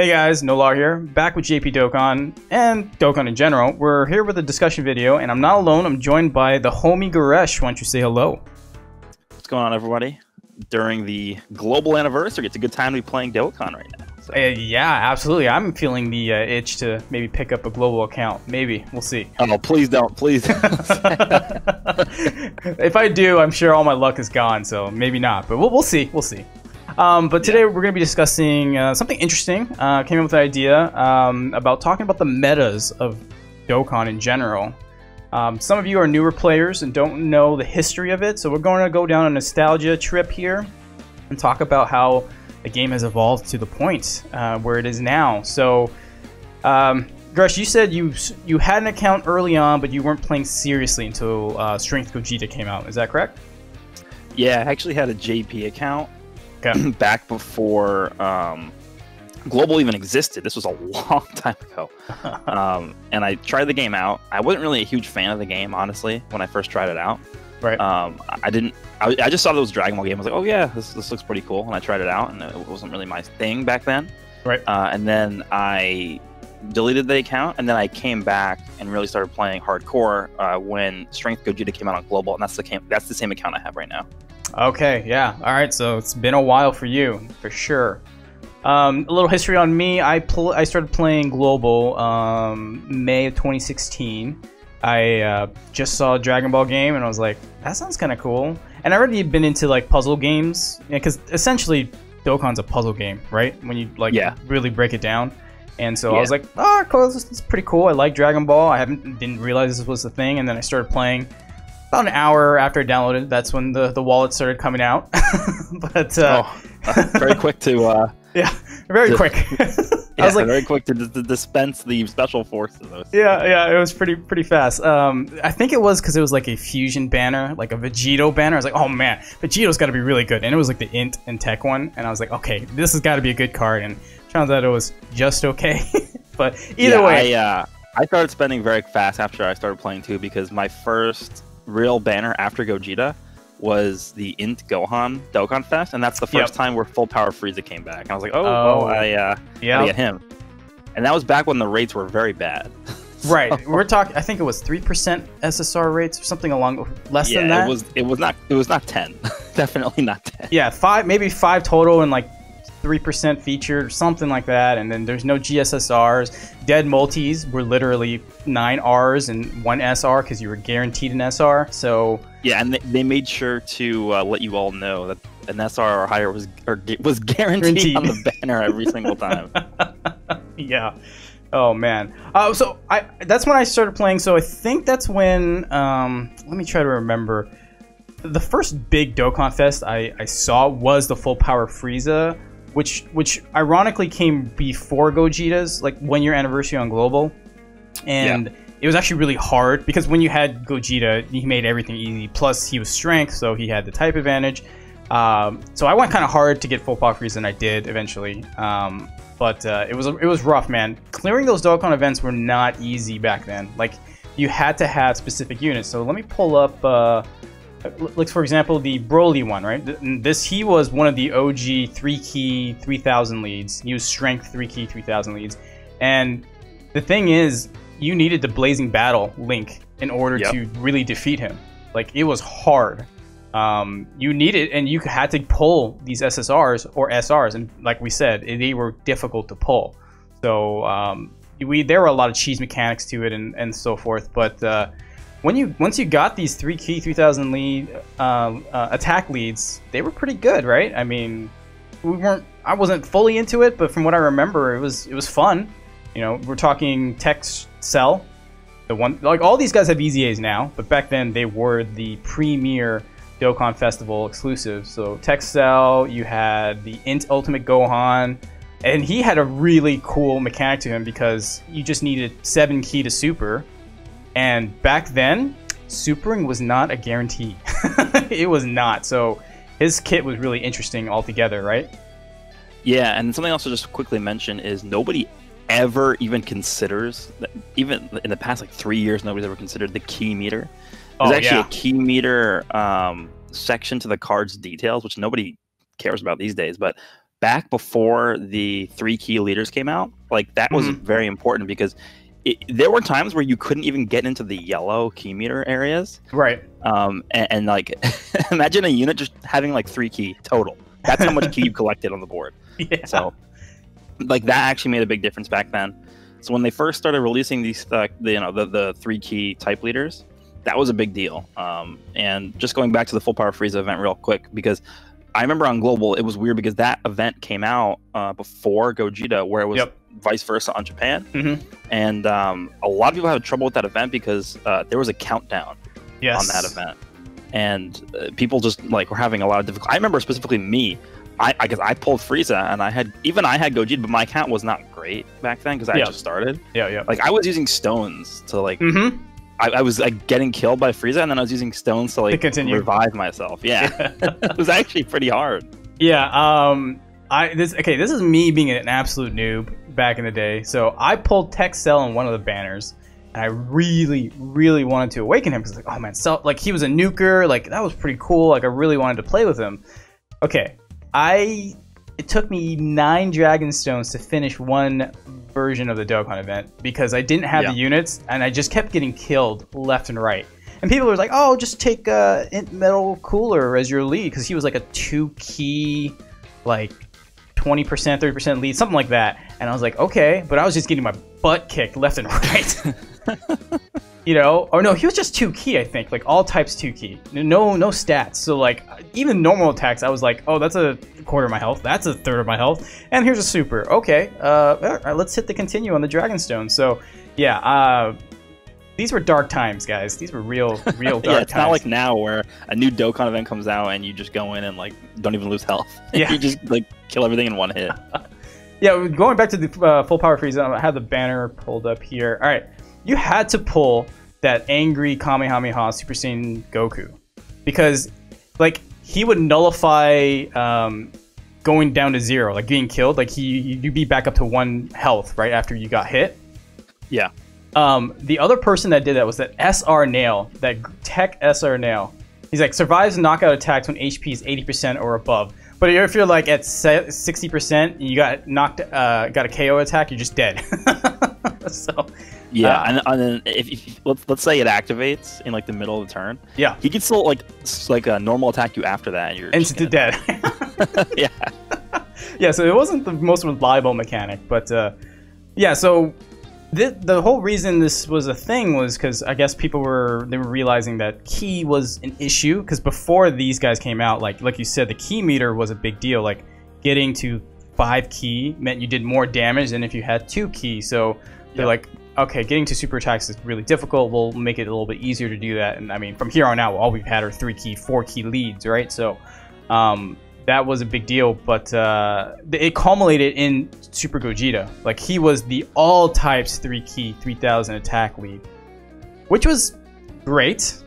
Hey guys, Nolar here, back with JP Dokkan, and Dokkan in general. We're here with a discussion video, and I'm not alone, I'm joined by the homie Garesh. Why don't you say hello? What's going on, everybody? During the global anniversary, it's a good time to be playing Dokkan right now. So. Yeah, absolutely. I'm feeling the itch to maybe pick up a global account. Maybe. We'll see. Oh, please don't. Please. If I do, I'm sure all my luck is gone, so maybe not. But we'll see. We'll see. But today we're going to be discussing something interesting. Came up with an idea about talking about the metas of Dokkan in general. Some of you are newer players and don't know the history of it, so we're going to go down a nostalgia trip here and talk about how the game has evolved to the point where it is now. So, Gresh, you said you had an account early on, but you weren't playing seriously until Strength Gogeta came out. Is that correct? Yeah, I actually had a JP account. Okay. Back before Global even existed. This was a long time ago. And I tried the game out. I wasn't really a huge fan of the game, honestly, when I first tried it out. Right. I just saw those Dragon Ball game. I was like, oh yeah, this looks pretty cool. And I tried it out, and it wasn't really my thing back then. Right. And then I deleted the account, and then I came back and really started playing hardcore when Strength Gogeta came out on Global, and that's the same account I have right now. Okay, yeah. All right, so it's been a while for you, for sure. A little history on me. I started playing Global May of 2016. I just saw a Dragon Ball game, and I was like, that sounds kind of cool. And I already been into like puzzle games, because essentially Dokkan's a puzzle game, right? When you really break it down. And so I was like, oh, cool, this is pretty cool. I like Dragon Ball. I didn't realize this was the thing, and then I started playing. About an hour after I downloaded, that's when the wallet started coming out. But very quick to yeah, very quick. I was like very quick to dispense the special forces. Yeah, it was pretty fast. I think it was because it was like a fusion banner, like a Vegeto banner. I was like, oh man, Vegeto's got to be really good, and it was like the Int and Tech one, and I was like, okay, this has got to be a good card, and turns out it was just okay. But either way, I started spending very fast after I started playing too, because my first real banner after Gogeta was the Int Gohan Dokkan Fest, and that's the first time where Full Power Frieza came back. And I was like, I gotta get him. And that was back when the rates were very bad. Right. We're talking, I think it was 3% SSR rates or something along less than that. It was not 10. Definitely not 10. Yeah, maybe 5 total and like 3% featured or something like that, and then there's no GSSRs. Dead multis were literally 9 Rs and 1 SR because you were guaranteed an SR. So yeah, and they made sure to let you all know that an SR or higher was guaranteed on the banner every single time. Yeah. Oh man. So that's when I started playing. So I think that's when let me try to remember. The first big Dokkan Fest I saw was the Full Power Frieza, which ironically came before Gogeta's, like 1 year anniversary on Global. And it was actually really hard because when you had Gogeta, he made everything easy. Plus he was strength, so he had the type advantage. So I went kind of hard to get Full Power Frieza, and I did eventually. But it was rough, man. Clearing those Dokkan events were not easy back then. Like, you had to have specific units. So let me pull up like, for example, the Broly one, right? He was one of the OG 3-key 3000 leads. He was strength 3-key 3000 leads. And the thing is, you needed the Blazing Battle Link in order to really defeat him. Like, it was hard. You needed, and you had to pull these SSRs or SRs, and like we said, they were difficult to pull. So there were a lot of cheese mechanics to it and so forth. But once you got these 3-key 3000 lead attack leads, they were pretty good, right? I mean, I wasn't fully into it, but from what I remember, it was fun. You know, we're talking Tech Cell, the one, like, all these guys have EZAs now, but back then they were the premier Dokkan Festival exclusive. So Tech Cell, you had the Int Ultimate Gohan, and he had a really cool mechanic to him because you just needed 7-key to super. And back then, supering was not a guarantee. It was not. So his kit was really interesting altogether, right? Yeah, and something else to just quickly mention is nobody ever even considers, even in the past like 3 years, nobody's ever considered the key meter. There's actually a key meter section to the card's details, which nobody cares about these days. But back before the 3 key leaders came out, like that was very important because there were times where you couldn't even get into the yellow key meter areas. Right. And like, imagine a unit just having like 3 key total. That's how much key you collected on the board. Yeah. So, like that actually made a big difference back then. So when they first started releasing these, the 3 key type leaders, that was a big deal. And just going back to the Full Power Frieza event real quick, because I remember on Global, it was weird because that event came out before Gogeta, where it was vice versa on Japan. And a lot of people had trouble with that event because there was a countdown on that event. And people just like were having a lot of difficulty. I remember specifically me, I guess I pulled Frieza and I had Gogeta, but my account was not great back then because I just started. Like I was using stones to like I was like getting killed by Frieza, and then I was using stones to like revive myself. Yeah, it was actually pretty hard. Yeah. This is me being an absolute noob back in the day. So I pulled Tech Cell in one of the banners, and I really, really wanted to awaken him because like, oh man, Cell, like he was a nuker, like that was pretty cool. Like I really wanted to play with him. Okay, it took me 9 Dragon Stones to finish one version of the Dokkan event because I didn't have the units and I just kept getting killed left and right. And people were like, oh, just take Int Metal Cooler as your lead because he was like a 2 key, like 20%, 30% lead, something like that. And I was like, okay, but I was just getting my butt kicked left and right. You know, or no, he was just 2 key, I think, like all types 2 key, no stats. So like even normal attacks, I was like, oh, that's a quarter of my health, that's a third of my health, and here's a super. Okay, all right, let's hit the continue on the Dragon Stone. So yeah, these were dark times, guys. These were real dark times. It's not like now where a new Dokkan event comes out and you just go in and like don't even lose health. You just like kill everything in one hit. Yeah, going back to the Full Power Frieza, I have the banner pulled up here. All right. You had to pull that angry Kamehameha Super Saiyan Goku because, like, he would nullify going down to 0, like being killed. Like you'd be back up to 1 health right after you got hit. Yeah. The other person that did that was that SR Nail, that Tech SR Nail. He's like survives knockout attacks when HP is 80% or above. But if you're like at 60%, you got got a KO attack, you're just dead. So. Yeah, and then if let's say it activates in like the middle of the turn, he can still like a normal attack you after that, and you're instant dead. Yeah. So it wasn't the most reliable mechanic, but yeah. So the whole reason this was a thing was because I guess people were realizing that key was an issue because before these guys came out, like you said, the key meter was a big deal. Like getting to 5 key meant you did more damage than if you had 2 key. So they're like, okay, getting to super attacks is really difficult. We'll make it a little bit easier to do that. And I mean, from here on out, all we've had are 3 key, 4 key leads, right? So that was a big deal. But it culminated in Super Gogeta. Like he was the all types 3 key, 3000 attack lead, which was great,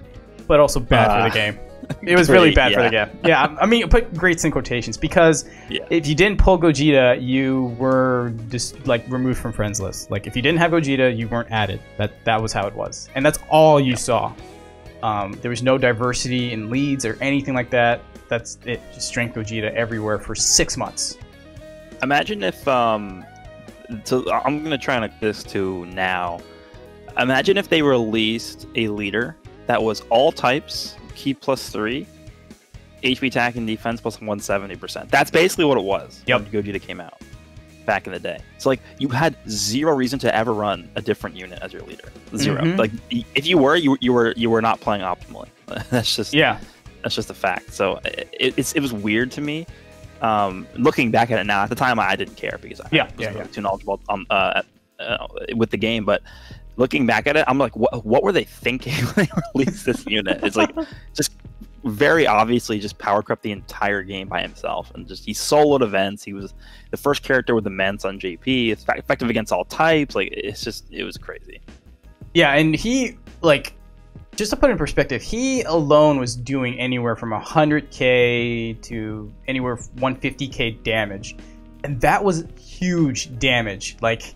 but also bad for the game. It was really bad for the game. Yeah, I mean, put greats in quotations because if you didn't pull Gogeta, you were just like removed from friends list. Like if you didn't have Gogeta, you weren't added. That was how it was, and that's all you saw. There was no diversity in leads or anything like that. That's it. Just strength Gogeta everywhere for 6 months. Imagine if so I'm gonna try and like this to now. Imagine if they released a leader that was all types. Key +3, HP attack and defense plus 170%. That's basically what it was when Gogeta came out back in the day. So like you had 0 reason to ever run a different unit as your leader. 0. Like if you were not playing optimally. That's just that's just a fact. So it was weird to me. Looking back at it now, at the time I didn't care because I was too knowledgeable with the game, but looking back at it, I'm like, what were they thinking when they released this unit? It's like just very obviously just power crept the entire game by himself, and just he soloed events. He was the first character with immense on JP. It's effective against all types. Like it was crazy. Yeah, and he like just to put in perspective, he alone was doing anywhere from 100k to anywhere 150k damage, and that was huge damage. Like.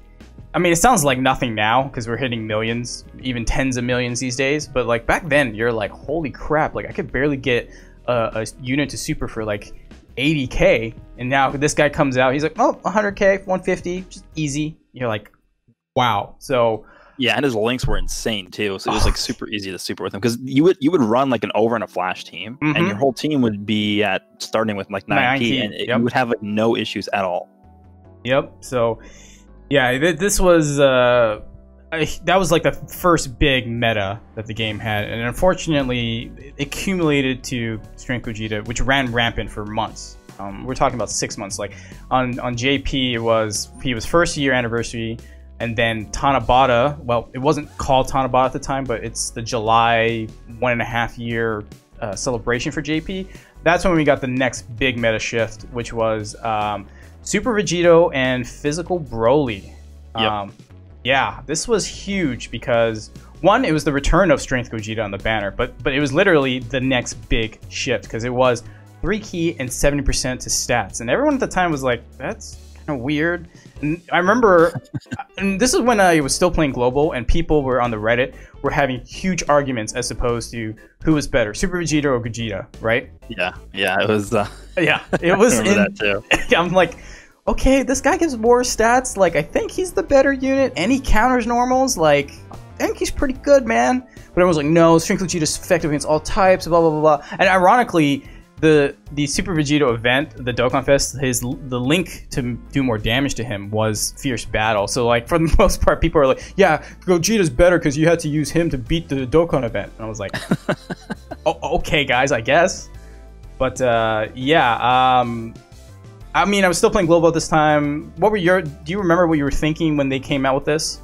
I mean, it sounds like nothing now because we're hitting millions, even tens of millions these days. But like back then, you're like, holy crap! Like I could barely get a unit to super for like 80k, and now this guy comes out, he's like, oh, 100k, 150, just easy. You're like, wow. So yeah, and his links were insane too. So it was like super easy to super with him, because you would run like an over and a flash team, and your whole team would be at starting with like 9P, and you would have like no issues at all. Yep. So yeah, this was that was like the first big meta that the game had, and unfortunately it accumulated to Strength Vegeta, which ran rampant for months. We're talking about 6 months. Like on JP, it was first year anniversary, and then Tanabata. Well, it wasn't called Tanabata at the time, but it's the July 1.5 year celebration for JP. That's when we got the next big meta shift, which was Super Vegeto and Physical Broly. Yep. Yeah, this was huge because one, it was the return of Strength Vegeta on the banner, but it was literally the next big shift because it was 3 key and 70% to stats, and everyone at the time was like, "That's kind of weird." And I remember, and this is when I was still playing Global, and people were on the Reddit were having huge arguments as opposed to who was better, Super Vegeta or Vegeta, right? Yeah, it was. Yeah, it was. That too. I'm like, okay, this guy gives more stats. Like, I think he's the better unit, and he counters normals. Like, I think he's pretty good, man. But everyone's like, no, Strength Vegeta is effective against all types, blah blah blah blah. And ironically, the Super Vegeto event, the Dokkan Fest, the link to do more damage to him was Fierce Battle. So like for the most part, people are like, yeah, Gogeta's better because you had to use him to beat the Dokkan event. And I was like, oh, okay, guys, I guess. But yeah, I mean, I was still playing Global at this time. Do you remember what you were thinking when they came out with this?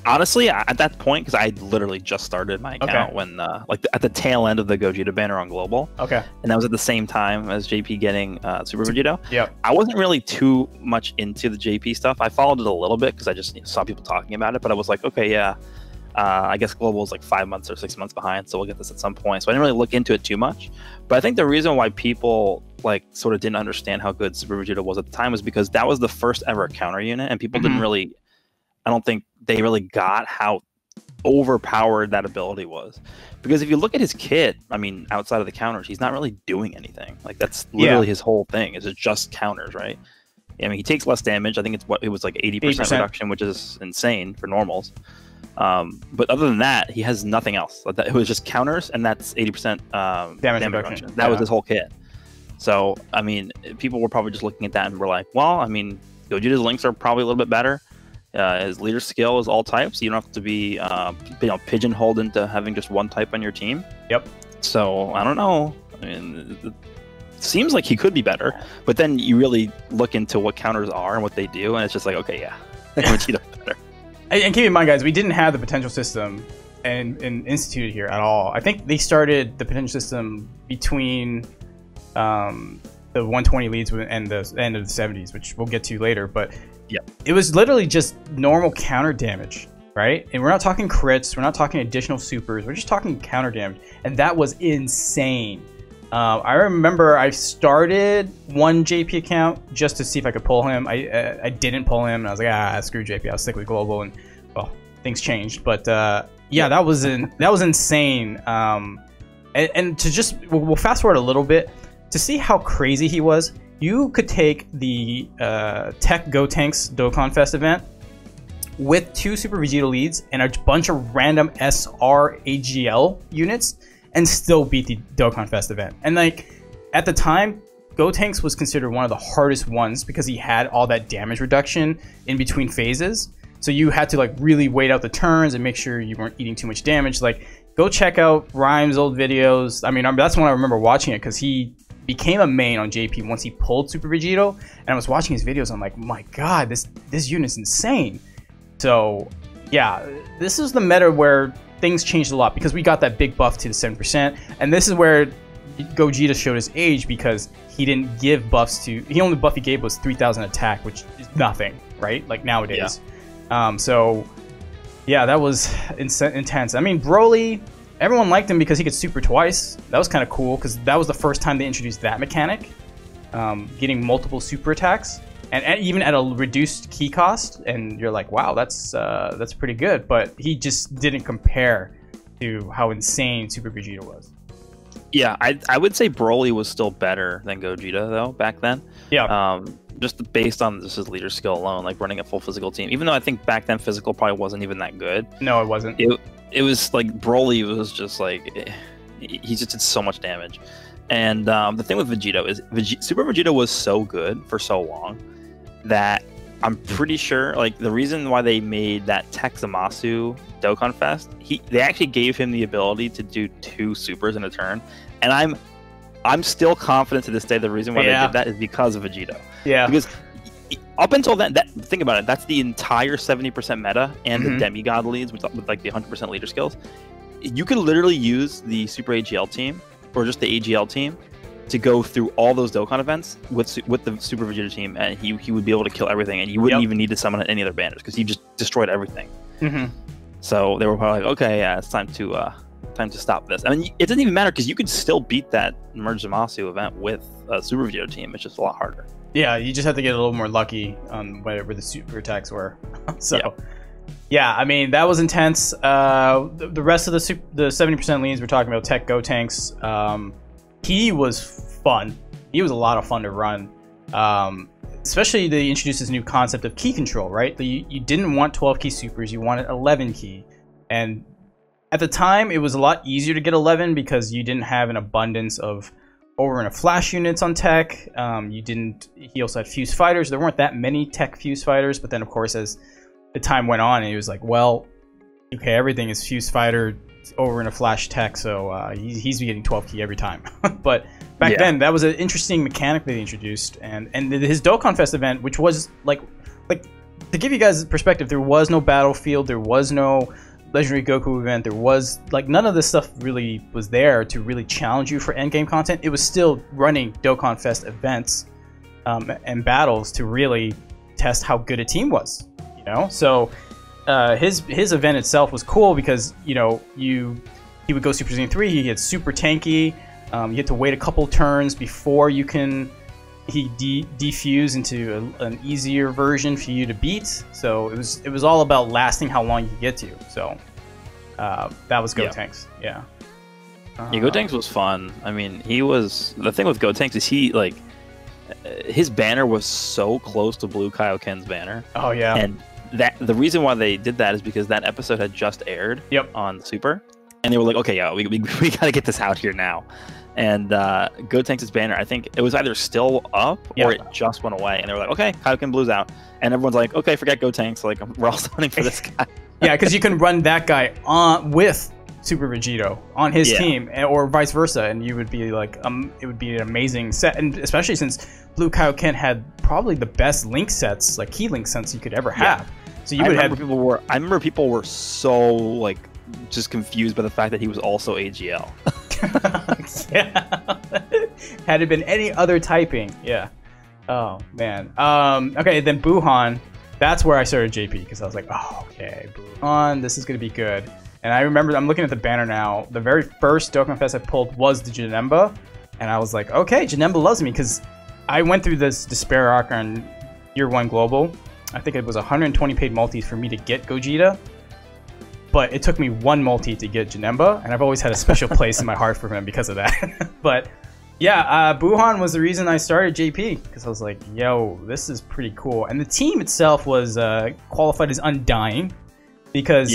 Honestly, at that point, because I literally just started my account when, like, at the tail end of the Gogeta banner on Global. Okay. And that was at the same time as JP getting Super Vegeto. Yeah. I wasn't really too much into the JP stuff. I followed it a little bit because I just saw people talking about it, but I was like, okay, yeah, I guess Global is like 5 months or 6 months behind, so we'll get this at some point. So I didn't really look into it too much. But I think the reason why people like sort of didn't understand how good Super Vegeto was at the time was because that was the first ever counter unit, and people didn't really. I don't think they really got how overpowered that ability was. Because if you look at his kit, I mean, outside of the counters, he's not really doing anything. Like, that's literally his whole thing, is it just counters, right? I mean, he takes less damage. I think it was like 80% reduction, which is insane for normals. But other than that, he has nothing else. It was just counters, and that's 80% damage reduction. That was his whole kit. So, I mean, people were probably just looking at that and were like, well, I mean, Gogeta's links are probably a little bit better. His leader skill is all types. You don't have to be pigeonholed into having just one type on your team. Yep. So I don't know. I mean, it seems like he could be better, but then you really look into what counters are and what they do, and it's just like, okay, yeah, Vegeta better. And keep in mind, guys, we didn't have the potential system and instituted here at all. I think they started the potential system between the 120 leads and the end of the 70s, which we'll get to later, but. Yeah, it was literally just normal counter damage, right? And we're not talking crits, we're not talking additional supers, we're just talking counter damage, and that was insane. I remember I started one JP account just to see if I could pull him. I didn't pull him, and I was like, screw JP, I'll stick with Global, and well, things changed. But yeah, that was insane. And to just we'll fast forward a little bit to see how crazy he was. You could take the Tech Gotenks Dokkan Fest event with 2 Super Vegeta leads and a bunch of random SR AGL units and still beat the Dokkan Fest event. And like at the time, Gotenks was considered one of the hardest ones because he had all that damage reduction in between phases. So you had to like really wait out the turns and make sure you weren't eating too much damage. Like, go check out Rhyme's old videos. I mean, that's when I remember watching it because he became a main on JP once he pulled Super Vegeto, and I was watching his videos. I'm like, my God, this unit's insane. So yeah, this is the meta where things changed a lot because we got that big buff to the 7%, and this is where Gogeta showed his age because he didn't give buffs to. The only buff he gave was 3,000 attack, which is nothing, right? Like nowadays. Yeah. So yeah, that was intense. I mean, Broly. Everyone liked him because he could super twice. That was kind of cool because that was the first time they introduced that mechanic, getting multiple super attacks, and even at a reduced key cost. And you're like, wow, that's pretty good. But he just didn't compare to how insane Super Vegeta was. Yeah, I would say Broly was still better than Gogeta though back then. Yeah. Just based on just his leader skill alone, like running a full physical team. Even though I think back then physical probably wasn't even that good. No, it wasn't. It was like Broly was just like he just did so much damage. And the thing with Vegeto is Super Vegeta was so good for so long that I'm pretty sure like the reason why they made that Tech Zamasu Dokkan Fest, they actually gave him the ability to do 2 supers in a turn, and I'm still confident to this day the reason why they did that is because of Vegeto. Yeah. Because up until then, think about it, that's the entire 70% meta and the demigod leads with like the 100% leader skills. You could literally use the Super AGL team or just the AGL team to go through all those Dokkan events with the Super Vegeta team, and he would be able to kill everything, and you wouldn't even need to summon any other banners because he just destroyed everything. So they were probably like, okay, yeah, it's time to stop this. I mean, it doesn't even matter because you could still beat that Merge Zamasu event with a Super Vegeta team. It's just a lot harder. Yeah, you just have to get a little more lucky on whatever the super attacks were. So, yeah, I mean, that was intense. The rest of the 70% leads, we're talking about Tech Gotenks. He was fun. He was a lot of fun to run. Especially they introduced this new concept of key control, right? You didn't want 12 key supers, you wanted 11 key. And at the time, it was a lot easier to get 11 because you didn't have an abundance of over and a flash units on Tech. He also had fuse fighters. There weren't that many Tech fuse fighters, but then of course as the time went on, it was like, well, okay, everything is fuse fighter over in a flash Tech, so he's getting 12 key every time. But back then, that was an interesting mechanic they introduced, and his Dokkan Fest event, which was like to give you guys perspective, there was no battlefield, there was no Legendary Goku event, there was like none of this stuff really was there to really challenge you for endgame content. It was still running Dokkan Fest events and battles to really test how good a team was, you know. So his event itself was cool because he would go Super Saiyan 3, he gets super tanky. You had to wait a couple turns before he defuse into an easier version for you to beat. So it was all about lasting how long you could get to. So that was Gotenks. Yeah. Gotenks was fun. I mean, the thing with Gotenks is his banner was so close to Blue Kaioken's banner. Oh yeah. And the reason why they did that is because that episode had just aired on Super, and they were like, okay, yeah, we gotta get this out here now. And Gotenks' banner, I think it was either still up or it just went away. And they were like, okay, Kaioken Blue's out. And everyone's like, okay, forget Gotenks. Like, we're all signing for this guy. Yeah, because you can run that guy with Super Vegeto on his team, or vice versa. And you would be like, it would be an amazing set. And especially since Blue Kaioken had probably the best link sets, like key link sets you could ever have. So you would have I remember people were so like just confused by the fact that he was also AGL. Had it been any other typing, oh man. Okay, then Buhan, that's where I started JP, because I was like, oh, okay, Buhan, this is gonna be good. And I remember, I'm looking at the banner now, the very first Dokkan Fest I pulled was the Janemba, and I was like, okay, Janemba loves me, because I went through this despair arc on Year 1 Global. I think it was 120 paid multis for me to get Gogeta, but it took me 1 multi to get Janemba, and I've always had a special place in my heart for him because of that. But yeah, Buhan was the reason I started JP, because I was like, yo, this is pretty cool. And the team itself was qualified as Undying, because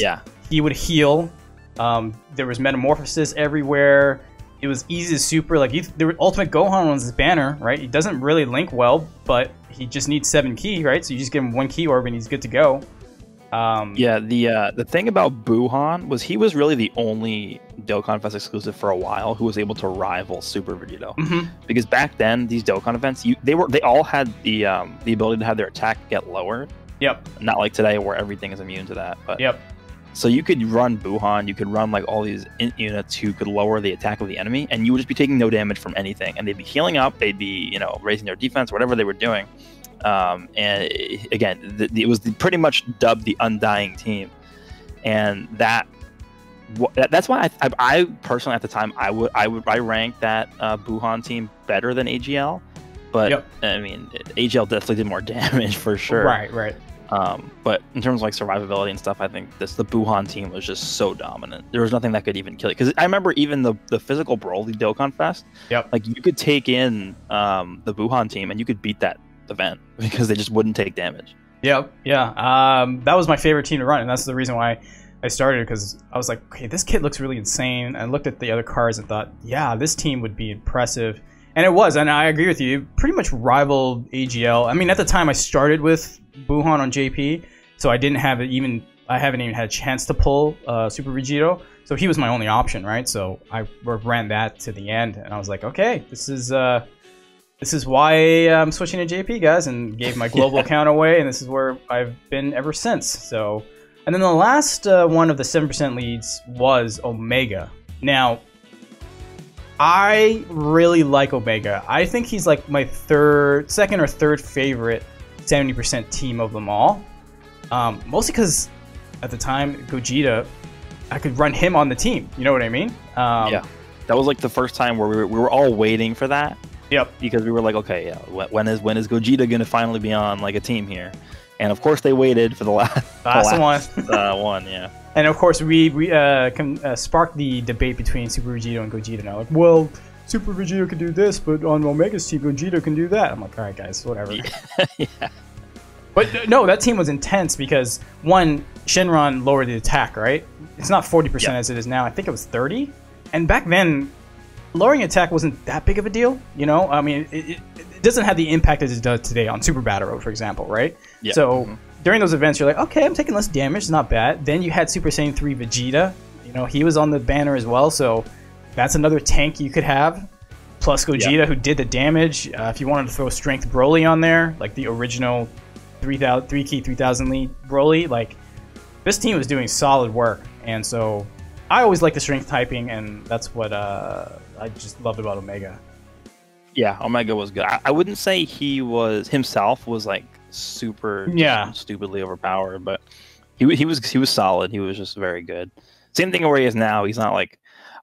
he would heal. There was Metamorphosis everywhere. It was easy to super. Like, Ultimate Gohan was his banner, right? He doesn't really link well, but he just needs 7 key, right? So you just give him 1 key orb and he's good to go. The thing about Buhan was he was really the only Dokkan Fest exclusive for a while who was able to rival Super Vegeto. Because back then, these Dokkan events, they all had the ability to have their attack get lowered. Not like today where everything is immune to that. But so you could run Buhan, you could run like all these int units who could lower the attack of the enemy, and you would just be taking no damage from anything, and they'd be healing up, they'd be raising their defense, whatever they were doing. And again, it was pretty much dubbed the Undying team, and that's why I personally at the time I ranked that Buhan team better than AGL, but I mean AGL definitely did more damage for sure. Right. But in terms of like survivability and stuff, I think the Buhan team was just so dominant. There was nothing that could even kill it. Because I remember even the physical Broly Dokkan Fest. Yep. Like you could take in the Buhan team and you could beat that event because they just wouldn't take damage. Yep. Yeah. That was my favorite team to run, and that's the reason why I started, because I was like, okay, this kid looks really insane. I looked at the other cards and thought, yeah, this team would be impressive. And it was, and I agree with you. It pretty much rivaled AGL. I mean, at the time, I started with Buhan on JP, so I didn't have I haven't even had a chance to pull Super Vegeto. So he was my only option, right? So I ran that to the end, and I was like, okay, this is why I'm switching to JP, guys, and gave my global account away, and this is where I've been ever since. So, and then the last one of the 7% leads was Omega. Now, I really like Omega. I think he's like my second or third favorite 70% team of them all. Mostly because at the time, Gogeta, I could run him on the team. You know what I mean? Yeah, that was like the first time where we were all waiting for that. Yep. Because we were like, okay, yeah, when is Gogeta gonna finally be on like a team here? And of course they waited for the last one. Yeah. And of course we sparked the debate between Super Vegeto and Gogeta. Now, like, well, Super Vegeto can do this, but on Omega's team, Gogeta can do that. I'm like, all right, guys, whatever. Yeah. But no, that team was intense because one, Shenron lowered the attack, right? It's not 40% as it is now. I think it was 30. And back then, lowering attack wasn't that big of a deal, you know? I mean, it doesn't have the impact as it does today on Super Battle Road, for example, right? Yeah. So during those events, you're like, okay, I'm taking less damage, it's not bad. Then you had Super Saiyan 3 Vegeta. You know, he was on the banner as well, so that's another tank you could have. Plus Gogeta, who did the damage. If you wanted to throw Strength Broly on there, like the original 3-key 3000 lead Broly, like, this team was doing solid work. And so I always like the strength typing, and that's what I just loved about Omega. Yeah, Omega was good. I wouldn't say he was himself was like super stupidly overpowered, but he was solid. He was just very good. Same thing where he is now. He's not like,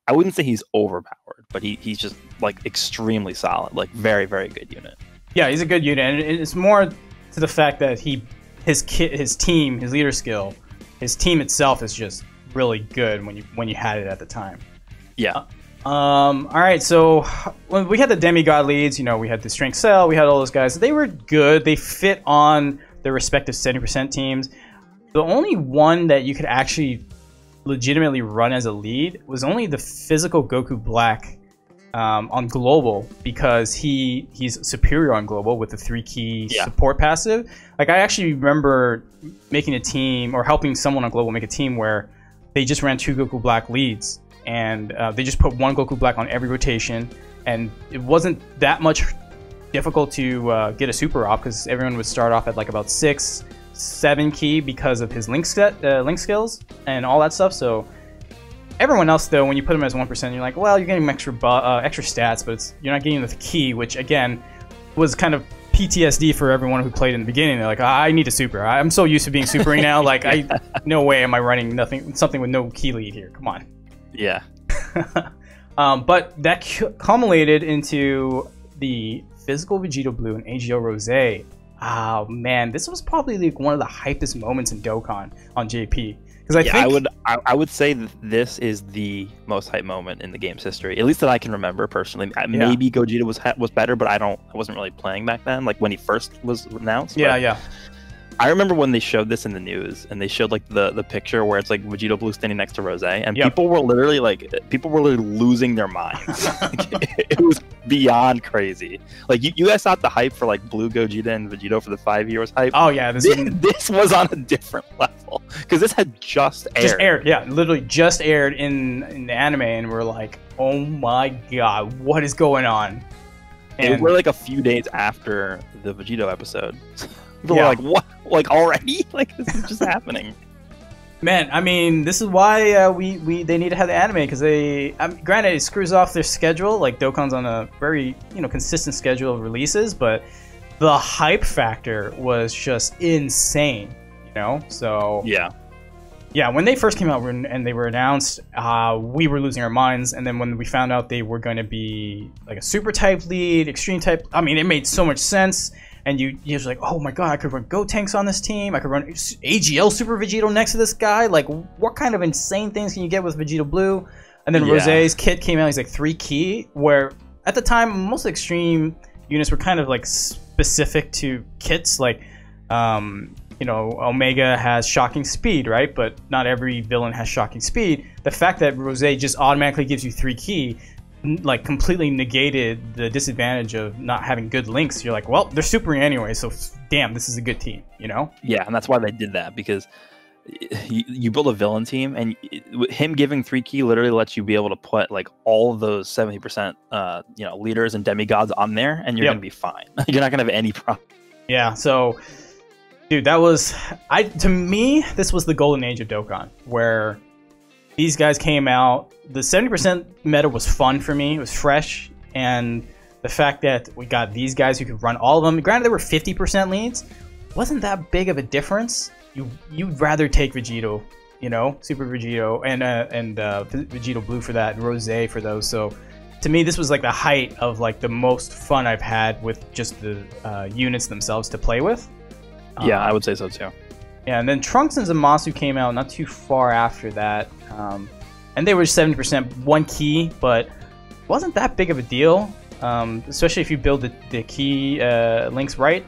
I wouldn't say he's overpowered, but he's just like extremely solid, like very, very good unit. Yeah, he's a good unit, and it's more to the fact that his team, his leader skill, his team itself is just really good when you had it at the time. Yeah. All right, so when we had the demigod leads, you know, we had the Strength Cell, we had all those guys. They were good. They fit on their respective 70% teams. The only one that you could actually legitimately run as a lead was only the physical Goku Black on global, because he's superior on global with the 3-key support passive. Like, I actually remember making a team, or helping someone on global make a team where they just ran 2 Goku Black leads, and they just put 1 Goku Black on every rotation, and it wasn't that much difficult to get a super off, because everyone would start off at like about 6-7 key because of his link skills and all that stuff. So everyone else, though, when you put them as 1%, you're like, well, you're getting extra stats, but you're not getting the key, which again was kind of PTSD for everyone who played in the beginning. They're like, I need a super. I'm so used to being supering now. Like, no way am I running something with no key lead here. Come on. Yeah. But that culminated into the physical Vegeta Blue and AGL Rosé. Oh man, this was probably like one of the hypest moments in Dokkan on JP. Because I would say that this is the most hype moment in the game's history, at least that I can remember personally. Maybe Gogeta was better, but I wasn't really playing back then, like when he first was announced. Yeah. I remember when they showed this in the news, and they showed like the picture where it's like Vegeta Blue standing next to Rosé, and people were literally losing their minds. It was beyond crazy. Like, you guys thought the hype for like Blue Gogeta and Vegeto for the 5 years hype. Oh yeah, this was on a different level, because this had just aired. Yeah, literally just aired in the anime, and we're like, oh my god, what is going on? And we're like a few days after the Vegeto episode. People were like, what? Like, already? Like, this is just happening. Man, I mean, this is why they need to have the anime, because granted, it screws off their schedule. Like, Dokkan's on a very, consistent schedule of releases, but the hype factor was just insane, So yeah, when they first came out and they were announced, we were losing our minds. And then when we found out they were going to be like a super type lead, extreme type, I mean, it made so much sense. and you're just like, oh my god, I could run Gotenks on this team. I could run AGL Super Vegeto next to this guy. Like, what kind of insane things can you get with Vegeta Blue? And then Rosé's kit came out. He's like 3 key, where at the time most extreme units were kind of like specific to kits. Like, you know, Omega has shocking speed, right? But not every villain has shocking speed. The fact that Rosé just automatically gives you 3 key, like, completely negated the disadvantage of not having good links. You're like, well, they're supering anyway, so damn, this is a good team, you know? Yeah, and that's why they did that, because you build a villain team, and him giving 3 key literally lets you be able to put like all of those 70% you know, leaders and demigods on there, and you're gonna be fine. You're not gonna have any problem. Yeah, so dude, that was to me, this was the golden age of Dokkan, where these guys came out. The 70% meta was fun for me. It was fresh, and the fact that we got these guys who could run all of them. Granted, they were 50% leads. Wasn't that big of a difference. You'd rather take Vegeto, you know, Super Vegeto, and Vegeto Blue for that, and Rosé for those. So to me, this was like the height of like the most fun I've had with just the units themselves to play with. Yeah, I would say so too. Yeah, and then Trunks and Zamasu came out not too far after that. And they were 70% 1 key, but wasn't that big of a deal. Especially if you build the key links right,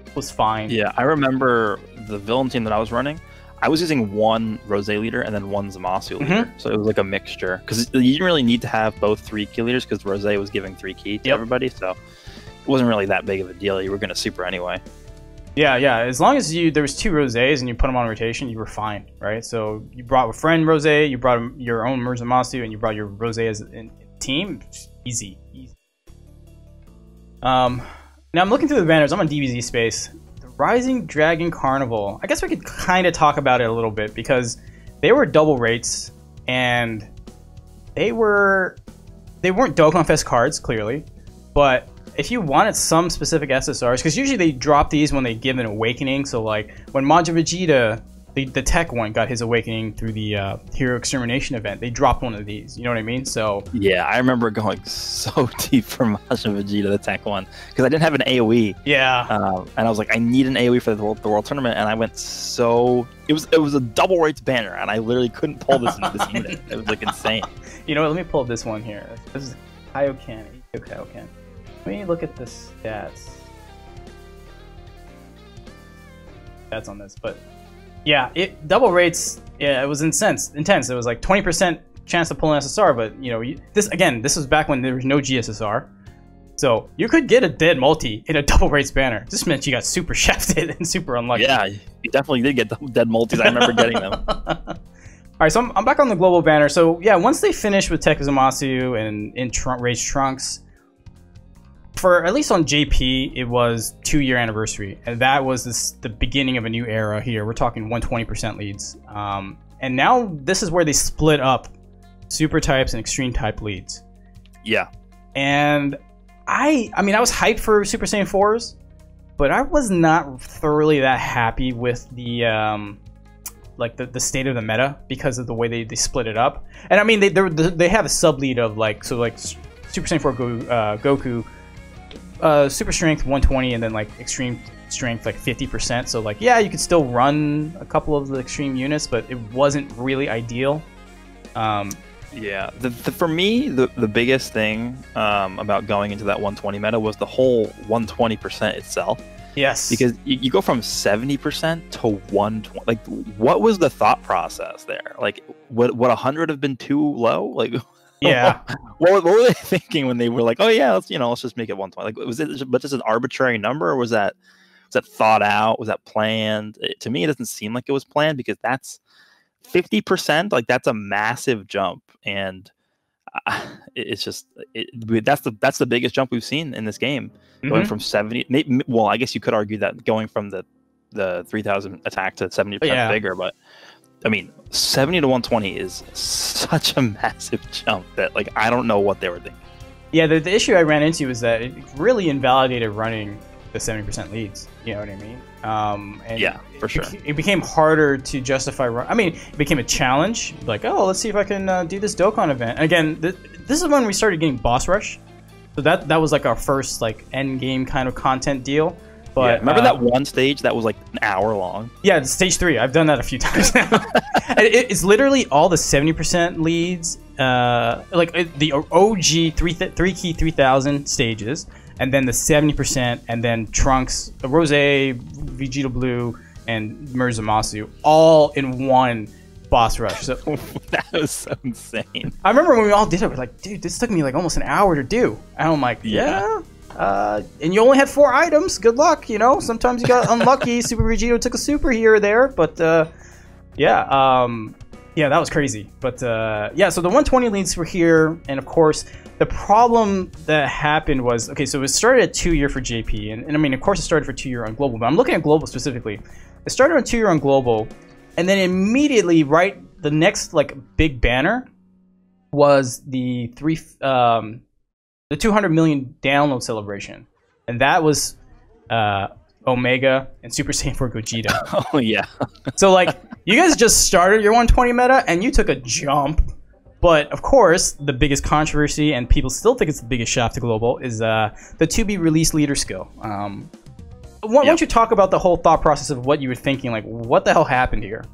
it was fine. Yeah, I remember the villain team that I was running, I was using 1 Rosé leader and then 1 Zamasu leader. So it was like a mixture. Because you didn't really need to have both 3 key leaders, because Rosé was giving 3 key to everybody, so it wasn't really that big of a deal. You were going to super anyway. Yeah, yeah. As long as there was 2 Rosés and you put them on rotation, you were fine, right? So you brought a friend Rosé, you brought your own Zamasu, and you brought your Rosé as a team. Easy, easy. Now I'm looking through the banners. I'm on DBZ space. The Rising Dragon Carnival. I guess we could kind of talk about it a little bit, because they were double rates, and they weren't Dokkan Fest cards, clearly, but if you wanted some specific SSRs, because usually they drop these when they give an awakening. So like when Majin Vegeta, the tech one, got his awakening through the Hero Extermination event, they dropped one of these. You know what I mean? So yeah, I remember going so deep for Majin Vegeta, the tech one, because I didn't have an AOE. Yeah. And I was like, I need an AOE for the World Tournament, and I went so it was a double rates banner, and I literally couldn't pull this unit. It was like insane. You know what? Let me pull this one here. This is Kaioken. Kaioken. Let me look at the stats. That's on this, but yeah, it double rates. Yeah, it was intense. It was like 20% chance to pull an SSR, but you know, this was back when there was no GSSR, so you could get a dead multi in a double rates banner. This meant you got super shafted and super unlucky. Yeah, you definitely did get dead multis. I remember getting them. All right, so I'm back on the global banner. So yeah, once they finished with Tech Zamasu and Rage Trunks, for at least on JP, it was 2-year anniversary, and that was the beginning of a new era here. We're talking 120% leads, and now this is where they split up super types and extreme type leads. Yeah, and I mean, I was hyped for Super Saiyan 4s, but I was not thoroughly that happy with the like the state of the meta, because of the way they split it up. And I mean, they have a sub lead of like Super Saiyan 4 Goku. Super strength 120, and then like extreme strength like 50%. So like, yeah, you could still run a couple of the extreme units, but it wasn't really ideal. Yeah, for me, the biggest thing about going into that 120 meta was the whole 120% itself. Yes, because you go from 70% to 120. Like, what was the thought process there? Like, would 100 have been too low? Like, yeah. What were they thinking when they were like, "Oh yeah, let's just make it 120"? Like, was it just an arbitrary number, or was that thought out? Was that planned? To me, it doesn't seem like it was planned, because that's 50%. Like, that's a massive jump, and it's just that's the biggest jump we've seen in this game, going from 70. Well, I guess you could argue that going from the 3000 attack to 70% bigger, but I mean, 70 to 120 is such a massive jump that, like, I don't know what they were thinking. Yeah, the issue I ran into is that it really invalidated running the 70% leads. You know what I mean? And yeah, for sure. It became harder to justify run. I mean, it became a challenge. Like, oh, let's see if I can do this Dokkan event. And again, this is when we started getting boss rush. So that was like our first like end game kind of content deal. But remember that one stage that was like an hour long? Yeah, stage 3. I've done that a few times now. It's literally all the 70% leads, like the OG 3 key 3000 stages, and then the 70%, and then Trunks, Rose, Vegeta Blue, and Murzomasu, all in one boss rush. So that was so insane. I remember when we all did it, we're like, dude, this took me like almost an hour to do. And I'm like, yeah. And you only had 4 items. Good luck, you know. Sometimes you got unlucky. Super Vegito took a super here or there, but yeah, that was crazy. But yeah, so the 120 leads were here, and of course, the problem that happened was, okay, so it started at 2-year for JP, and I mean, of course, it started for 2-year on global, but I'm looking at global specifically. It started on 2-year on global, and then immediately, right, the next like big banner was the 200 million download celebration, and that was Omega and Super Saiyan 4 Gogeta. Oh yeah. So like, you guys just started your 120 meta and you took a jump, but of course the biggest controversy, and people still think it's the biggest shaft to global, is the to be released leader skill. Why don't you talk about the whole thought process of what you were thinking, like what the hell happened here?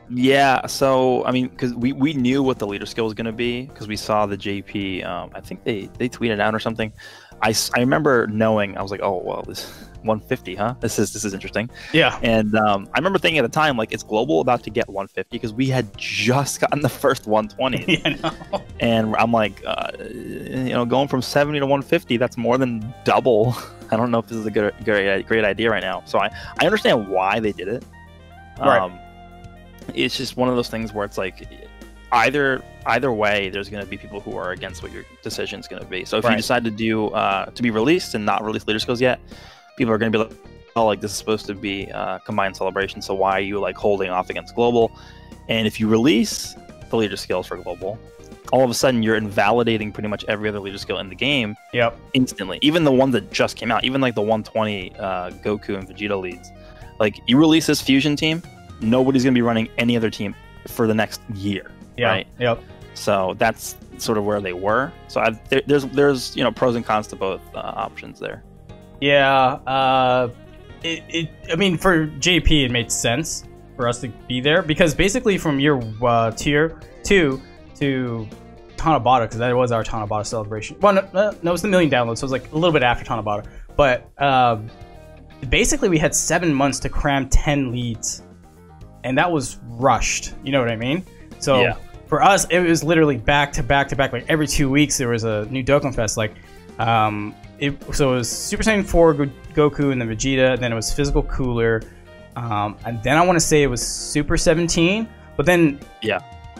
Yeah, so I mean, because we knew what the leader skill was going to be, because we saw the JP. I think they tweeted out or something. I remember knowing, I was like, oh well, this 150, huh? This is interesting. Yeah. And I remember thinking at the time, like, it's global about to get 150, because we had just gotten the first 120. Yeah, no. And I'm like, you know, going from 70 to 150, that's more than double. I don't know if this is a great idea right now. So I understand why they did it. Right. It's just one of those things where it's like, either way, there's going to be people who are against what your decision is going to be. So if you decide to do to be released and not release leader skills yet, people are going to be like, oh, like, this is supposed to be combined celebration, so why are you like holding off against global? And if you release the leader skills for global, all of a sudden you're invalidating pretty much every other leader skill in the game. Yep. Instantly, even the ones that just came out, even like the 120 Goku and Vegeta leads. Like, you release this fusion team, nobody's going to be running any other team for the next year. Yeah. Right. Yep. So that's sort of where they were. So there's you know, pros and cons to both options there. Yeah. I mean, for JP, it made sense for us to be there, because basically from year tier 2 to Tanabata, because that was our Tanabata celebration. Well, no, it was the million downloads, so it was like a little bit after Tanabata. But basically, we had 7 months to cram 10 leads, and that was rushed. You know what I mean? So yeah. For us, it was literally back to back to back. Like every 2 weeks, there was a new Dokkan Fest. Like, so it was Super Saiyan 4 Goku and then Vegeta. Then it was Physical Cooler, and then I want to say it was Super 17. But then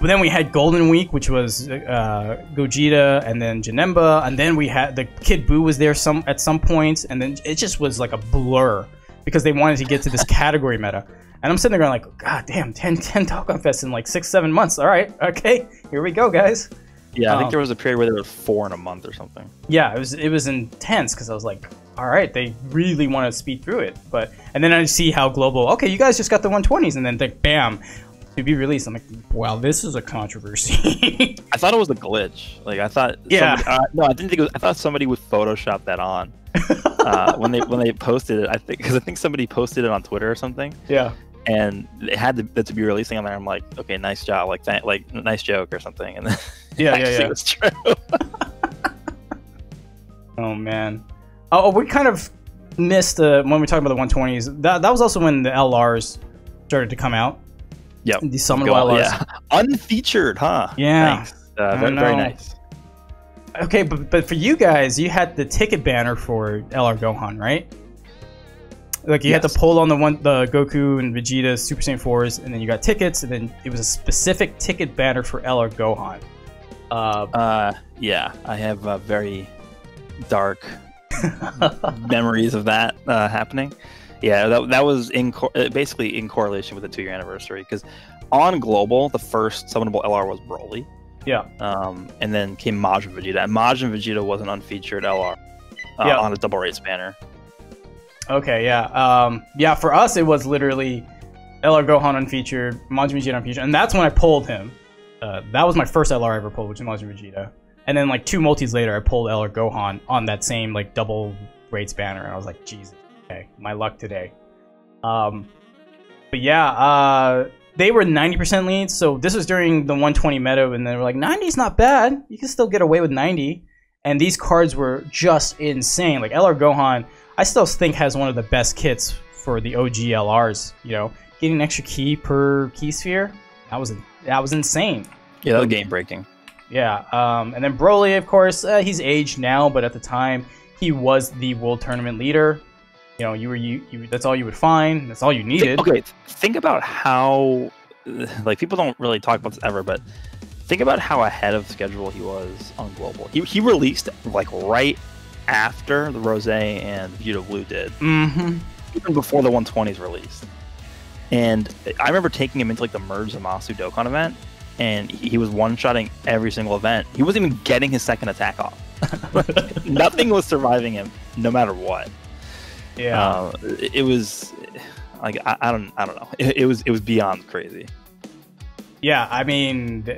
we had Golden Week, which was Gogeta and then Janemba, and then we had the Kid Buu was there at some points, and then it just was like a blur because they wanted to get to this category meta. And I'm sitting there going like, God damn, 10 Dokkan Fests in like 6-7 months. All right, okay, here we go, guys. Yeah, I think there was a period where there were 4 in a month or something. Yeah, it was intense, because I was like, all right, they really want to speed through it. And then I see how global, okay, you guys just got the 120s, and then like, bam, to be released. I'm like, wow, this is a controversy. I thought it was a glitch. Like, I thought, yeah, no, I didn't think it was. I thought somebody would Photoshop that on when they posted it. I think somebody posted it on Twitter or something. Yeah. And it had to be releasing on there. I'm like, okay, nice job, like nice joke or something. And then yeah, it was true. Oh man. Oh, we kind of missed when we talked about the 120s. That was also when the LRs started to come out. Yep. The summonable LRs. Yeah. Unfeatured, huh? Yeah. Thanks. Very nice. Okay, but for you guys, you had the ticket banner for LR Gohan, right? Like, you had to pull on the Goku and Vegeta Super Saiyan 4s, and then you got tickets, and then it was a specific ticket banner for LR Gohan. Yeah, I have very dark memories of that happening. Yeah, that was basically in correlation with the 2-year anniversary, because on global, the first summonable LR was Broly. Yeah. And then came Majin Vegeta, and Majin Vegeta was an unfeatured LR on a double race banner. Okay, yeah. Yeah, for us, it was literally LR Gohan unfeatured, Majin Vegeta unfeatured, and that's when I pulled him. That was my first LR I ever pulled, which is Majin Vegeta. And then, like, 2 multis later, I pulled LR Gohan on that same, like, double rates banner, and I was like, Jesus. Okay, my luck today. But yeah, they were 90% lead, so this was during the 120 meta, and they were like, 90 is not bad. You can still get away with 90. And these cards were just insane. Like LR Gohan, I still think has one of the best kits for the OG LRs. You know, getting an extra key per key sphere, that was insane. Yeah, that was game breaking. Yeah, and then Broly, of course, he's aged now, but at the time he was the world tournament leader. You know, you that's all you would find. That's all you needed. Okay, think about how, like, people don't really talk about this ever, but think about how ahead of schedule he was on Global. He released like right after the Rose and Vegeta Blue did, even before the 120s released. And I remember taking him into like the Merge Zamasu Dokkan event, and he was one-shotting every single event. He wasn't even getting his second attack off. Nothing was surviving him, no matter what. Yeah, it was like I don't know. It was beyond crazy. Yeah, I mean,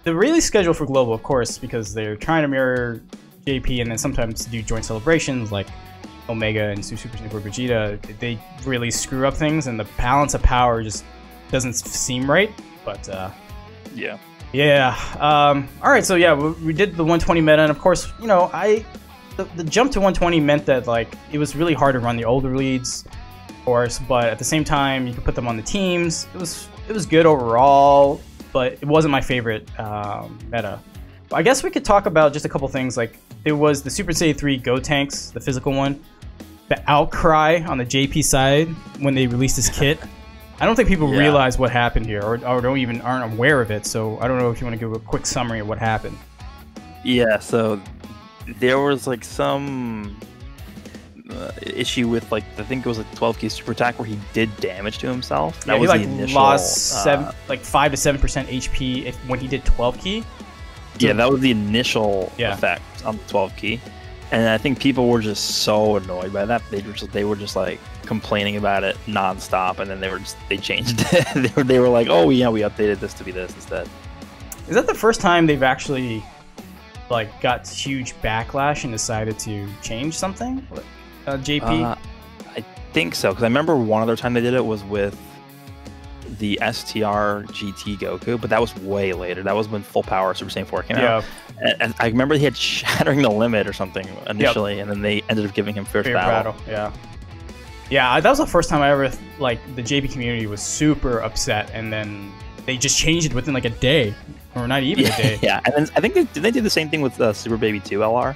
the release schedule for Global, of course, because they're trying to mirror JP, and then sometimes do joint celebrations like Omega and Super Saiyan Vegeta. They really screw up things, and the balance of power just doesn't seem right. But yeah. All right, so yeah, we did the 120 meta, and of course, you know, the jump to 120 meant that like it was really hard to run the older leads, of course, but at the same time you could put them on the teams. It was good overall, but it wasn't my favorite meta. I guess we could talk about just a couple things. Like there was the Super Saiyan 3 Go Tanks, the physical one, the outcry on the JP side when they released this kit. I don't think people realize what happened here, or aren't aware of it. So I don't know if you want to give a quick summary of what happened. Yeah, so there was like some issue with like I think it was like 12 key super attack where he did damage to himself. That yeah, was he like the initial, lost 5 to 7% HP when he did 12 key. Yeah, that was the initial effect on the 12 key, and I think people were just so annoyed by that. They were just like complaining about it nonstop, and then they changed it. they were like, oh yeah, we updated this to be this instead. Is that the first time they've actually like got huge backlash and decided to change something? JP? I think so, because I remember one other time they did it was with the STR GT Goku, but that was way later. That was when Full Power Super Saiyan 4 came out. And I remember he had Shattering the Limit or something initially, and then they ended up giving him Fierce Battle. Yeah, that was the first time I ever, like, the JP community was super upset, and then they just changed it within like a day, or not even a day. Yeah, and then I think did they do the same thing with Super Baby 2 LR?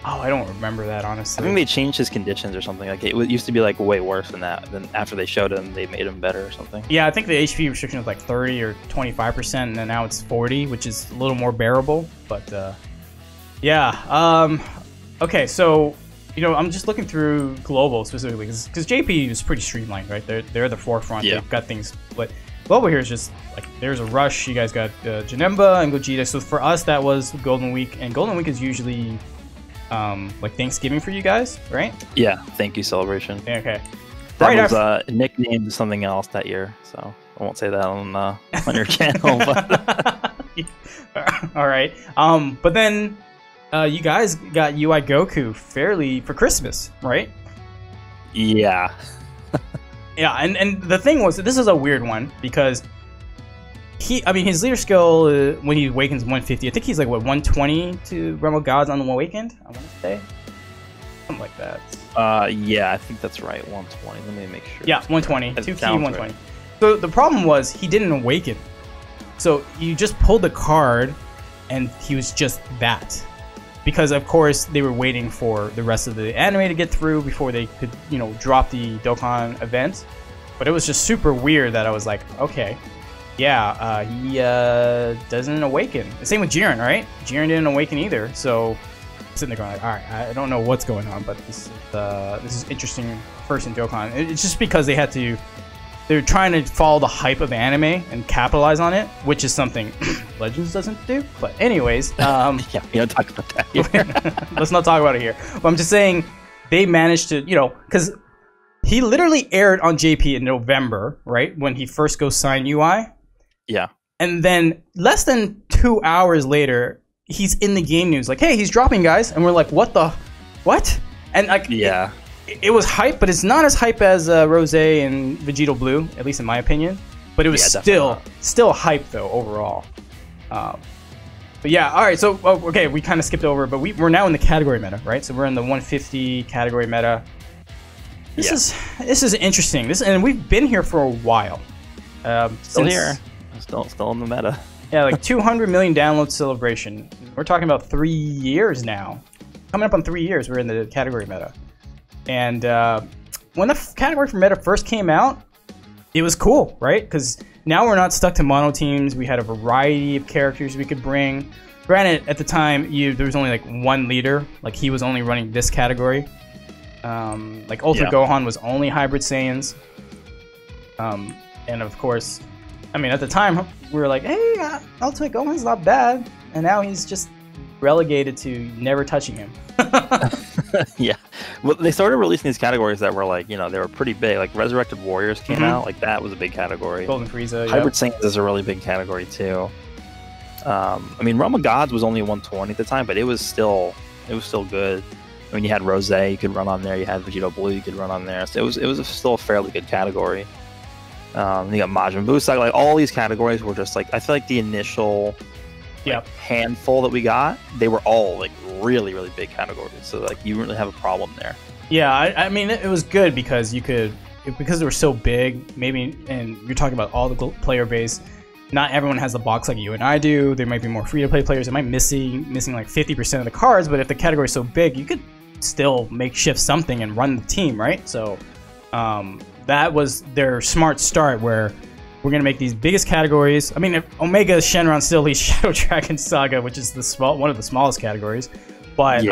Oh, I don't remember that, honestly. I think they changed his conditions or something. Like it used to be like way worse than that. Then after they showed him, they made him better or something. Yeah, I think the HP restriction was like 30 or 25%, and then now it's 40, which is a little more bearable. But yeah, okay. So you know, I'm just looking through Global specifically because JP is pretty streamlined, right? They're the forefront. Yeah. They've got things, but Global here is just like there's a rush. You guys got Janemba and Gogeta. So for us, that was Golden Week, and Golden Week is usually like Thanksgiving for you guys, right? Yeah, thank you celebration. Okay. That was nicknamed something else that year, so I won't say that on your channel. But all right. But then you guys got UI Goku fairly for Christmas, right? Yeah. Yeah, and the thing was that this is a weird one because his leader skill when he awakens 150. I think he's like what 120 to Realm of Gods on the Awakened. I want to say something like that. Yeah, I think that's right. 120. Let me make sure. Yeah, 120. 2 key, 120. Right. So the problem was he didn't awaken. So you just pulled the card, and he was just that. Because of course they were waiting for the rest of the anime to get through before they could, you know, drop the Dokkan event. But it was just super weird that I was like, okay. Yeah, he doesn't awaken. The same with Jiren, right? Jiren didn't awaken either. So I'm sitting there going like, all right, I don't know what's going on, but this is interesting first in Dokkan. It's just because they're trying to follow the hype of the anime and capitalize on it, which is something Legends doesn't do. But anyways, yeah, we don't talk about that here. Let's not talk about it here. But I'm just saying they managed to, you know, because he literally aired on JP in November, right? When he first goes sign UI. Yeah. And then less than 2 hours later, he's in the game news like, hey, he's dropping, guys. And we're like, what? And like, yeah. it was hype, but it's not as hype as Rose and Vegeto Blue, at least in my opinion. But it was still hype though overall. But yeah, all right. So okay, we kind of skipped over, but we're now in the category meta, right? So we're in the 150 category meta. This is interesting. And we've been here for a while. Still here. Still in the meta. Yeah, like 200 million download celebration. We're talking about 3 years now. Coming up on 3 years, we're in the category meta. And when the category for meta first came out, it was cool, right? Because now we're not stuck to mono teams. We had a variety of characters we could bring. Granted, at the time, there was only like one leader. Like he was only running this category. Like Ultra Gohan was only hybrid Saiyans. And of course, I mean, at the time, we were like, hey, Ultimate Gohan's not bad. And now he's just relegated to never touching him. Yeah. Well, they started releasing these categories that were like, they were pretty big. Like Resurrected Warriors came out. Like that was a big category. Golden Frieza, Hybrid Saiyans is a really big category too. I mean, Realm of Gods was only 120 at the time, but it was still good. I mean, you had Rose, you could run on there. You had Vegeto Blue, you could run on there. So it was still a fairly good category. You got Majin Buu, like all these categories were just like, I feel like the initial handful that we got, they were all like really, really big categories. So like you didn't really have a problem there. Yeah, I mean, it was good because because they were so big, maybe, and you're talking about all the player base, not everyone has the box like you and I do. There might be more free-to-play players that might missing like 50% of the cards, but if the category is so big, you could still makeshift something and run the team, right? So that was their smart start where we're going to make these biggest categories. I mean, if Omega Shenron still leads Shadow Dragon Saga, which is one of the smallest categories. But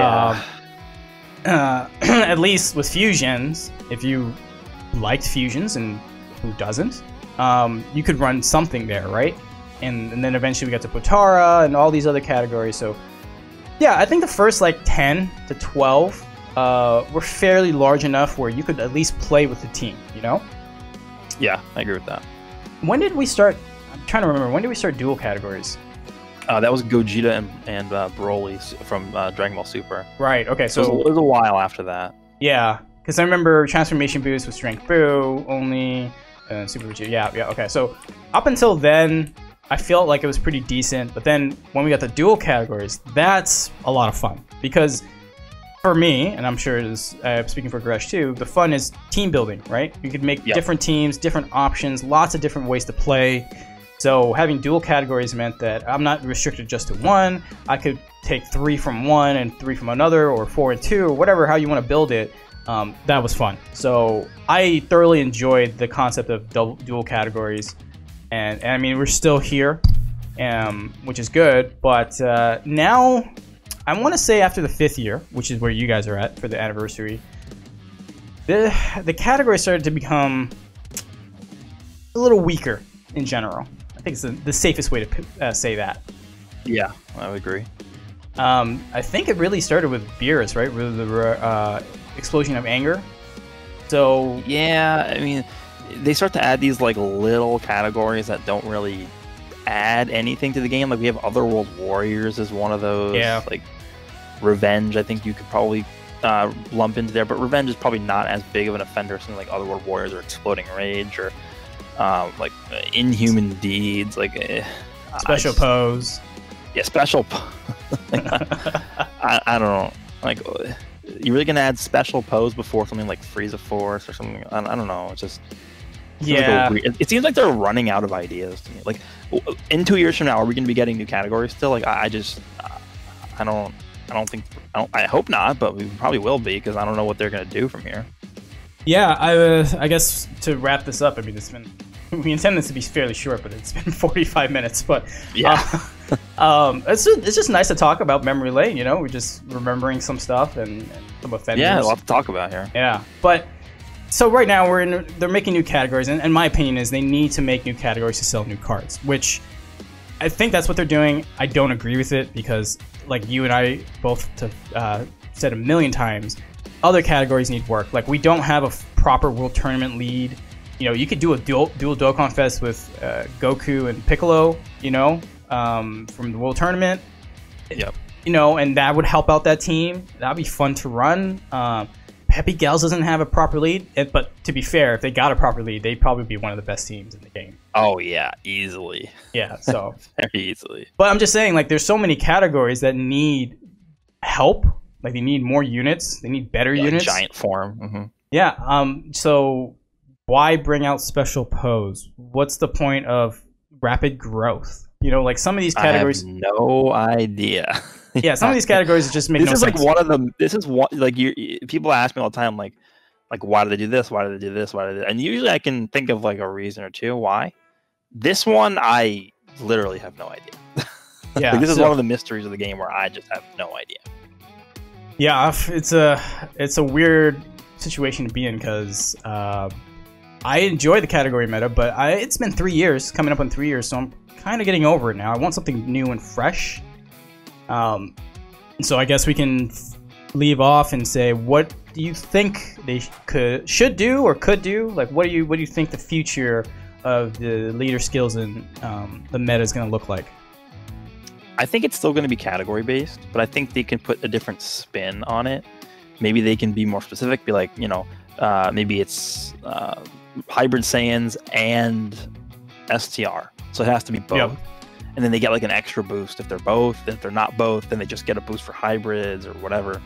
at least with fusions, if you liked fusions, and who doesn't, you could run something there, right? And then eventually we got to Potara and all these other categories. So yeah, I think the first like 10 to 12 were fairly large enough where you could at least play with the team, Yeah, I agree with that. When did we start? I'm trying to remember. When did we start dual categories? That was Gogeta and Broly from Dragon Ball Super. Right, okay. So it was a while after that. Yeah, because I remember Transformation Boost with Strength Boo only, and Super Vegeta. Yeah, okay. So up until then, I felt like it was pretty decent. But then when we got the dual categories, that's a lot of fun. Because for me, and I'm sure I'm speaking for Gresh too, the fun is team building, right? You could make different teams, different options, lots of different ways to play. So having dual categories meant that I'm not restricted just to one. I could take 3 from one and 3 from another, or 4 and 2, or whatever, how you want to build it. That was fun. So I thoroughly enjoyed the concept of dual categories. And I mean, we're still here, which is good. But now, I want to say after the 5th year, which is where you guys are at for the anniversary, the category started to become a little weaker in general. I think it's the safest way to say that. Yeah, I would agree. I think it really started with Beerus, right? With the explosion of anger. So yeah, I mean, they start to add these like little categories that don't really add anything to the game. Like we have Otherworld Warriors as one of those. Yeah. Like Revenge, I think you could probably lump into there, but Revenge is probably not as big of an offender as something like Otherworld Warriors or Exploding Rage or like Inhuman Deeds, like Special Pose. Yeah, Special I don't know. Like, you really gonna add Special Pose before something like Frieza Force or something? I don't know. It's just it seems like they're running out of ideas to me. Like, in 2 years from now, are we gonna be getting new categories still? Like, I hope not, but we probably will be, because I don't know what they're gonna do from here. Yeah, I guess to wrap this up, I mean, we intend this to be fairly short, but it's been 45 minutes. But yeah, it's just nice to talk about memory lane. We're just remembering some stuff and some offenders. Yeah, a lot to talk about here. Yeah, but so right now they're making new categories, and my opinion is they need to make new categories to sell new cards, which I think that's what they're doing. I don't agree with it because, like you and I both said a million times, other categories need work. Like, we don't have a proper World Tournament lead. You could do a dual Dokkan Fest with Goku and Piccolo, from the World Tournament. Yep. And that would help out that team. That'd be fun to run. Peppy Gals doesn't have a proper lead, but to be fair, if they got a proper lead, they'd probably be one of the best teams in the game. Oh yeah, easily. Yeah, so very easily. But I'm just saying, like, there's so many categories that need help. Like, they need more units. They need better units. Giant form. Mm-hmm. Yeah. So why bring out special pose? What's the point of rapid growth? You know, like some of these categories. I have no idea. Yeah, some of these categories just make no sense. This is like one of them. This is one like people ask me all the time, like why do they do this? Why do they do this? Why do they? And usually I can think of like a reason or two why. This one I literally have no idea. Yeah, like, this is one of the mysteries of the game where I just have no idea. Yeah, it's a weird situation to be in because I enjoy the category meta, but it's been 3 years, coming up on 3 years, so I'm kind of getting over it now. I want something new and fresh. So I guess we can leave off and say, what do you think they should do or could do? Like, what do you think the future of the leader skills and the meta is going to look like? I think it's still going to be category based, but I think they can put a different spin on it. Maybe they can be more specific, be like, you know, maybe it's hybrid Saiyans and STR. So it has to be both. Yep. And then they get like an extra boost if they're both. And if they're not both, then they just get a boost for hybrids or whatever.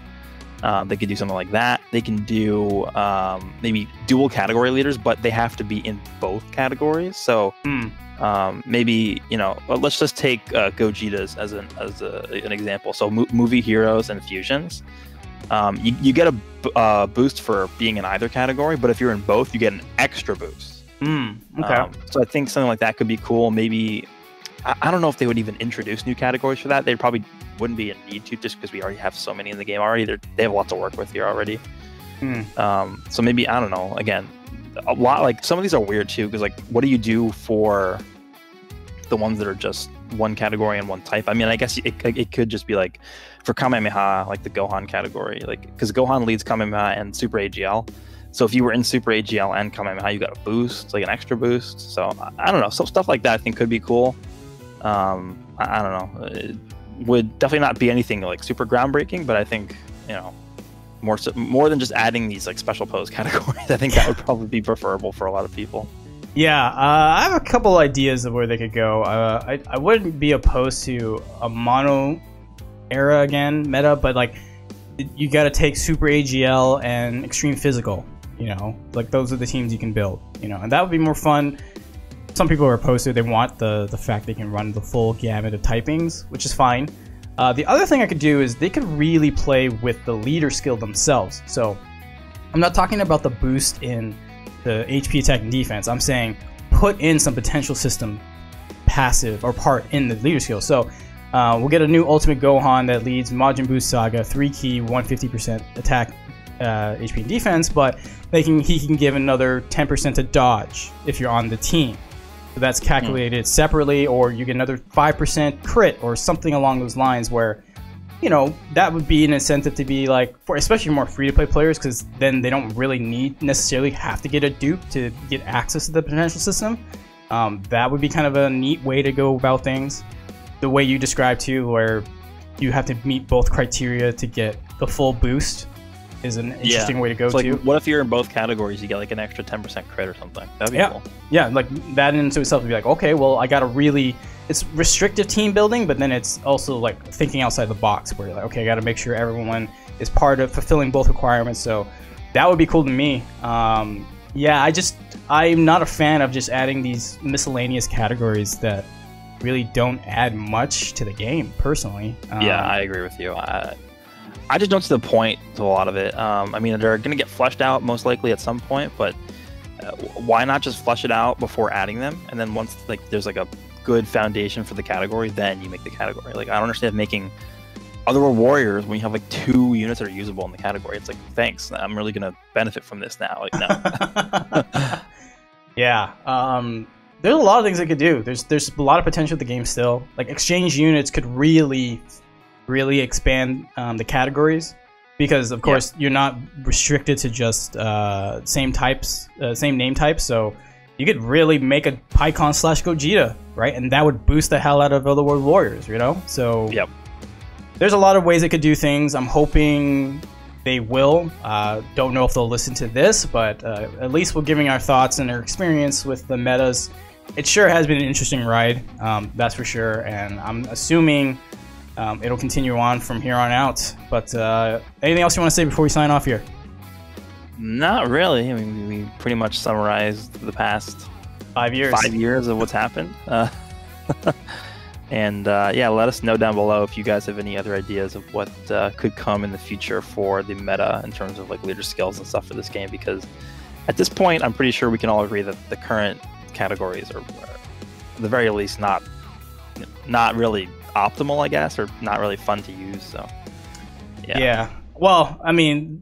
They could do something like that. They can do maybe dual category leaders, but they have to be in both categories. So maybe, you know, let's just take Gogeta's as an example. So movie heroes and fusions. You get a boost for being in either category, but if you're in both, you get an extra boost. Okay. So I think something like that could be cool. Maybe I don't know if they would even introduce new categories for that. They probably wouldn't be a need to, just because we already have so many in the game already. They have a lot to work with here already. So maybe, I don't know. Again, a lot, like some of these are weird too, because like, what do you do for the ones that are just one category and one type? I mean, I guess it could just be like for Kamehameha, like the Gohan category, like because Gohan leads Kamehameha and Super AGL. So if you were in Super AGL and Kamehameha, you got a boost, like an extra boost. So I don't know. So stuff like that I think could be cool. I don't know. It would definitely not be anything like super groundbreaking, but I think, you know, more than just adding these like special pose categories, I think that would probably be preferable for a lot of people. Yeah, I have a couple ideas of where they could go. I wouldn't be opposed to a mono era again meta, but like you got to take Super AGL and Extreme Physical. You know, like those are the teams you can build. You know, and that would be more fun. Some people are opposed to it. They want the fact they can run the full gamut of typings, which is fine. The other thing I could do is they could really play with the leader skill themselves. So I'm not talking about the boost in the HP, attack, and defense. I'm saying put in some potential system passive or part in the leader skill. So we'll get a new Ultimate Gohan that leads Majin Buu Saga, 3-key, 150% attack, HP, and defense, but he can give another 10% to dodge if you're on the team. So that's calculated separately, or you get another 5% crit or something along those lines where, you know, that would be an incentive to be like, for especially more free-to-play players, because then they don't really necessarily have to get a dupe to get access to the potential system. That would be kind of a neat way to go about things. The way you described too, where you have to meet both criteria to get the full boost, is an interesting way to go like, to. What if you're in both categories, you get like an extra 10% crit or something? That'd be cool. Yeah, like that in and to itself would be like, okay, well, I got a really, it's restrictive team building, but then it's also like thinking outside the box where you're like, okay, I got to make sure everyone is part of fulfilling both requirements. So that would be cool to me. Yeah, I'm not a fan of just adding these miscellaneous categories that really don't add much to the game, personally. Yeah, I agree with you. I just don't see the point to a lot of it. I mean, they're going to get fleshed out most likely at some point, but why not just flesh it out before adding them? And then once like there's like a good foundation for the category, then you make the category. Like, I don't understand making Otherworld Warriors when you have like 2 units that are usable in the category. It's like, thanks, I'm really going to benefit from this now. Like, no. Yeah. There's a lot of things they could do. There's a lot of potential with the game still. Like, exchange units could really expand the categories, because of course you're not restricted to just same name types. So you could really make a Pycon/Gogeta, right? And that would boost the hell out of Otherworld Warriors, you know? So there's a lot of ways it could do things. I'm hoping they will. Don't know if they'll listen to this, but at least we're giving our thoughts and our experience with the metas. It sure has been an interesting ride, that's for sure, and I'm assuming it'll continue on from here on out. But anything else you want to say before we sign off here? Not really. I mean, we pretty much summarized the past 5 years. 5 years of what's happened. And yeah, let us know down below if you guys have any other ideas of what could come in the future for the meta in terms of like leader skills and stuff for this game, because at this point I'm pretty sure we can all agree that the current categories are at the very least not really optimal, I guess, or not really fun to use. So yeah. Well, I mean,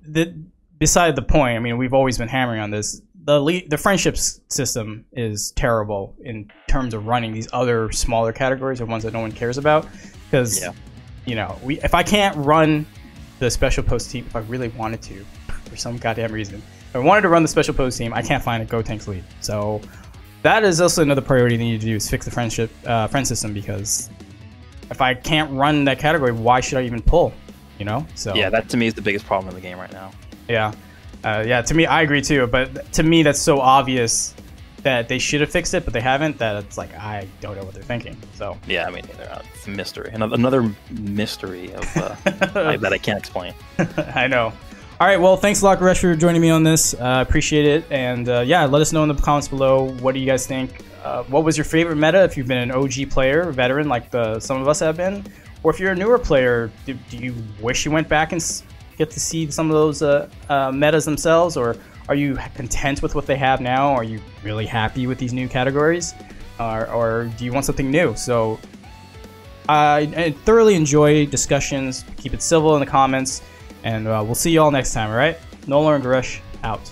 beside the point, I mean, we've always been hammering on this. The friendships system is terrible in terms of running these other smaller categories or ones that no one cares about. Because, you know, if I can't run the special post team, if I really wanted to, for some goddamn reason, if I wanted to run the special post team, I can't find a Gotenks lead. So that is also another priority they need to do, is fix the friend system, because if I can't run that category, why should I even pull? You know? So yeah, that to me is the biggest problem in the game right now. Yeah. Yeah, to me, I agree too. But to me, that's so obvious that they should have fixed it, but they haven't. That it's like, I don't know what they're thinking. So yeah, I mean, it's a mystery, another mystery of that I can't explain. I know. All right, well, thanks a lot, Goresh, for joining me on this. Appreciate it, and yeah, let us know in the comments below. What do you guys think? What was your favorite meta? If you've been an OG player, veteran, like some of us have been, or if you're a newer player, do you wish you went back and get to see some of those metas themselves, or are you content with what they have now? Are you really happy with these new categories, or do you want something new? So I thoroughly enjoy discussions. Keep it civil in the comments, and we'll see you all next time. All right, Nolar and Goresh out.